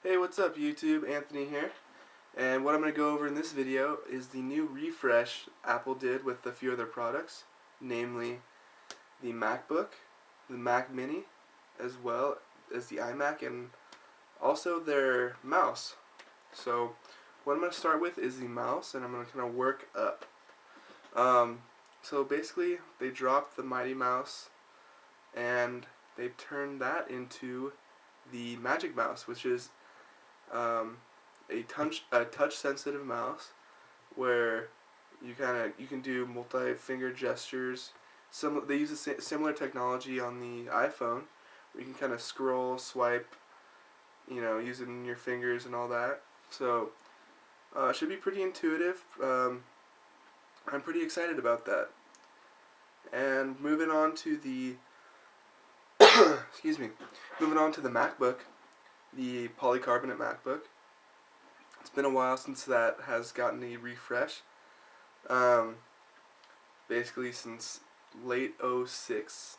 Hey, what's up YouTube? Anthony here. And what I'm going to go over in this video is the new refresh Apple did with a few other products, namely the MacBook, the Mac Mini, as well as the iMac, and also their mouse. So what I'm going to start with is the mouse, and I'm going to kind of work up. Um, so basically, they dropped the Mighty Mouse, and they turned that into the Magic Mouse, which is um, a touch sensitive mouse where you can do multi finger gestures. They use a similar technology on the iPhone where you can kind of scroll, swipe, using your fingers and all that. So it should be pretty intuitive. I'm pretty excited about that. And moving on to the excuse me, moving on to the MacBook, the polycarbonate MacBook. It's been a while since that has gotten a refresh. Um, Basically since late '06,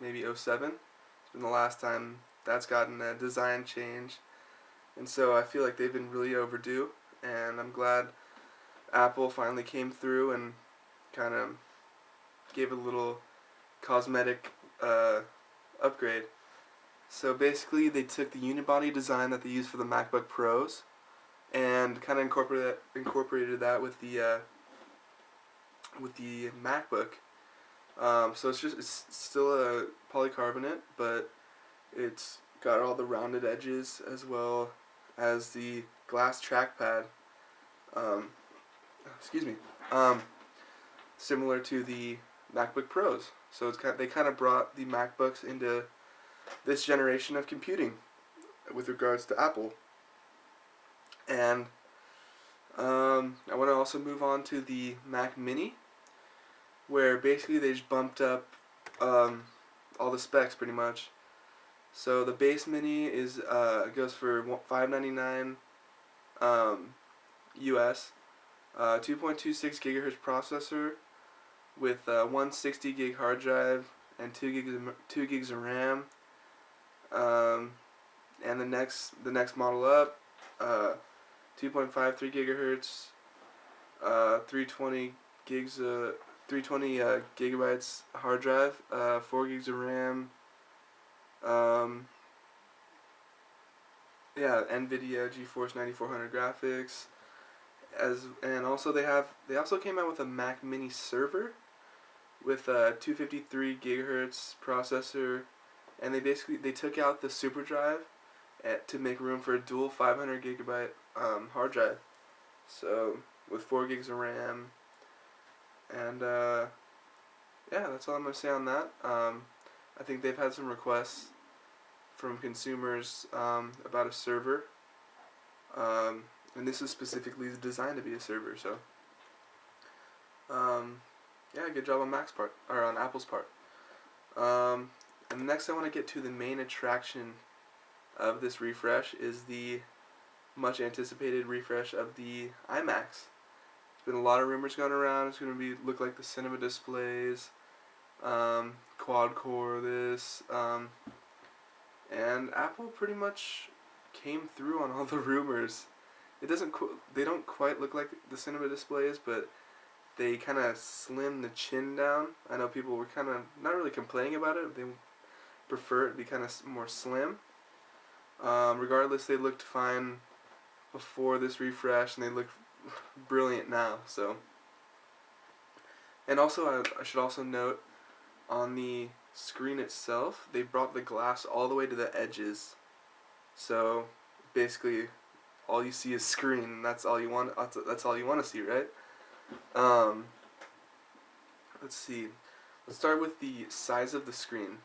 maybe '07. It's been the last time that's gotten a design change. And so I feel like they've been really overdue, and I'm glad Apple finally came through and kind of gave a little cosmetic upgrade. So basically they took the unibody design that they use for the MacBook Pros and kind of incorporated that with the MacBook. So it's still a polycarbonate, but it's got all the rounded edges as well as the glass trackpad. Um, excuse me. Um, Similar to the MacBook Pros. So they kind of brought the MacBooks into this generation of computing with regards to Apple. And I want to also move on to the Mac Mini, where basically they just bumped up all the specs pretty much. So the base Mini goes for $599 US, 2.26 gigahertz processor with 160 gig hard drive and 2 gigs of RAM. And the next model up, 2.53 gigahertz, 320 gigs 320 gigabytes hard drive, 4 gigs of RAM. Yeah, NVIDIA GeForce 9400 graphics. And also they also came out with a Mac Mini server with a 253 gigahertz processor, and they took out the super drive to make room for a dual 500 gigabyte hard drive. So with 4 gigs of RAM, and yeah, that's all I'm gonna say on that. I think they've had some requests from consumers about a server, and this is specifically designed to be a server. So yeah, good job on Apple's part. And next, I want to get to the main attraction of this refresh is the much anticipated refresh of the iMacs. There's been a lot of rumors going around. It's going to look like the cinema displays, quad core this, and Apple pretty much came through on all the rumors. They don't quite look like the cinema displays, but they kind of slimmed the chin down. I know people were kind of not really complaining about it. They prefer it to be kind of more slim. Regardless, they looked fine before this refresh, and they look brilliant now. So, and also I should also note on the screen itself, they brought the glass all the way to the edges. So basically, all you see is screen. That's all you want. That's all you want to see, right? Let's see. Let's start with the size of the screen.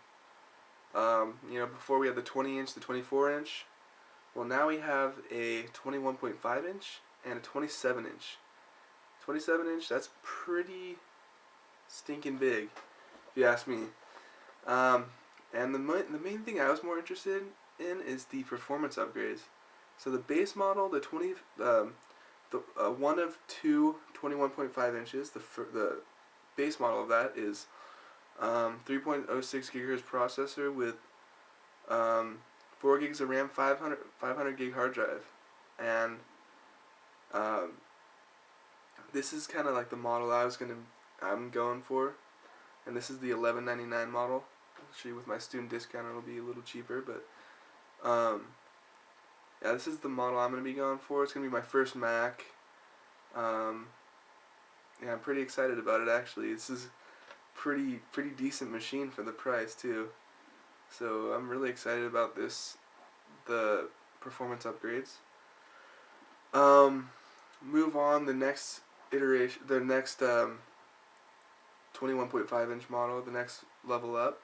Before we had the 20-inch, the 24-inch. Well, now we have a 21.5-inch and a 27-inch. 27-inch, that's pretty stinking big, if you ask me. And the main thing I was more interested in is the performance upgrades. So the base model, the one of two 21.5 inches, the base model of that is 3.06 gigahertz processor with 4 gigs of RAM, 500 gig hard drive, and um, this is kind of like the model I'm going for, and this is the $11.99 model. Actually, with my student discount, it'll be a little cheaper, but yeah, this is the model I'm gonna be going for. It's gonna be my first Mac. Um, yeah, I'm pretty excited about it actually. This is pretty decent machine for the price too. So I'm really excited about this, the performance upgrades. Move on, the next iteration, the next 21.5-inch model, the next level up.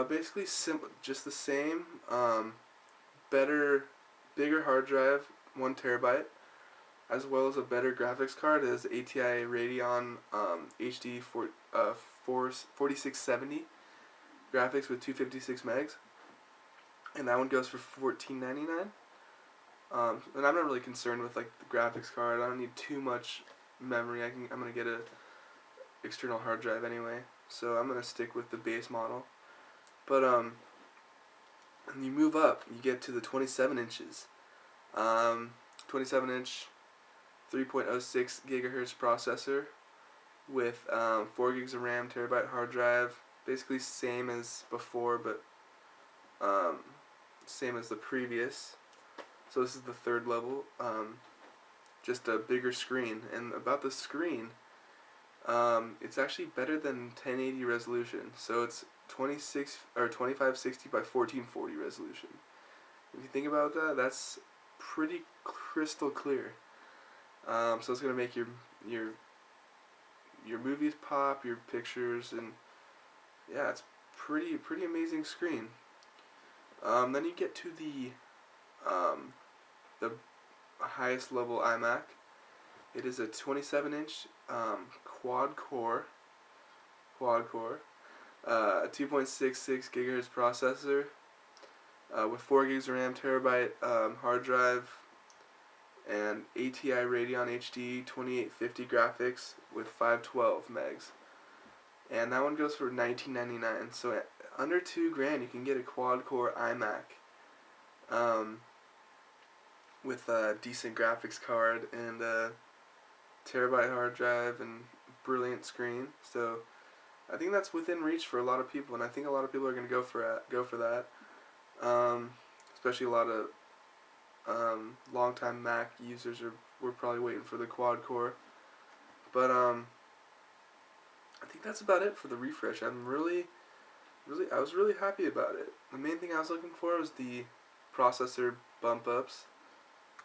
Basically just the same. Better, bigger hard drive, 1 terabyte, as well as a better graphics card. It has ATI Radeon HD 4670 graphics with 256 megs, and that one goes for $14.99. And I'm not really concerned with like the graphics card. I don't need too much memory. I'm gonna get a external hard drive anyway, so I'm gonna stick with the base model. But and you move up, you get to the 27 inches. 27 inch 3.06 gigahertz processor with 4 gigs of RAM, terabyte hard drive. Basically same as before, but same as the previous. So this is the third level. Just a bigger screen. And about the screen, it's actually better than 1080 resolution. So it's 2560 by 1440 resolution. If you think about that, that's pretty crystal clear. So it's gonna make your movies pop, your pictures, and yeah, it's pretty amazing screen. Then you get to the highest level iMac. It is a 27-inch quad core, 2.66 gigahertz processor with 4 gigs of RAM, terabyte hard drive, and ATI Radeon HD 2850 graphics with 512 megs. And that one goes for $19.99. So at under $2,000 you can get a quad core iMac with a decent graphics card and a terabyte hard drive and brilliant screen. So I think that's within reach for a lot of people, and I think a lot of people are going to go for that. Especially a lot of longtime Mac users were probably waiting for the quad core. But I think that's about it for the refresh. I was really happy about it. The main thing I was looking for was the processor bump ups,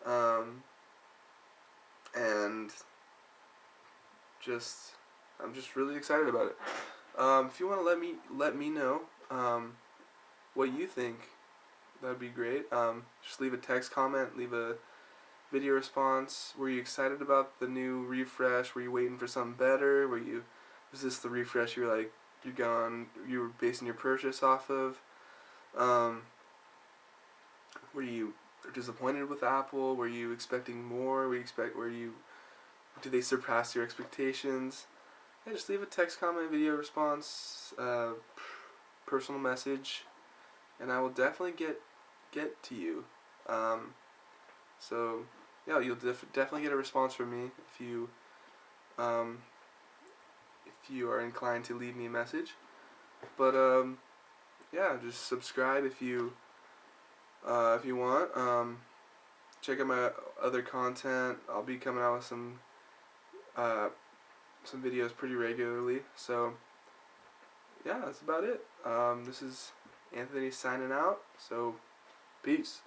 and I'm just really excited about it. If you want to let me know what you think, that'd be great. Just leave a text comment, leave a video response. Were you excited about the new refresh? Were you waiting for something better? Was this the refresh you were basing your purchase off of? Were you disappointed with Apple? Were you expecting more? Did they surpass your expectations? Yeah, just leave a text comment, video response, personal message, and I will definitely get to you. So yeah, you'll definitely get a response from me if you are inclined to leave me a message. But yeah, just subscribe if you want. Check out my other content. I'll be coming out with some videos pretty regularly. So yeah, that's about it. This is Anthony signing out. So peace.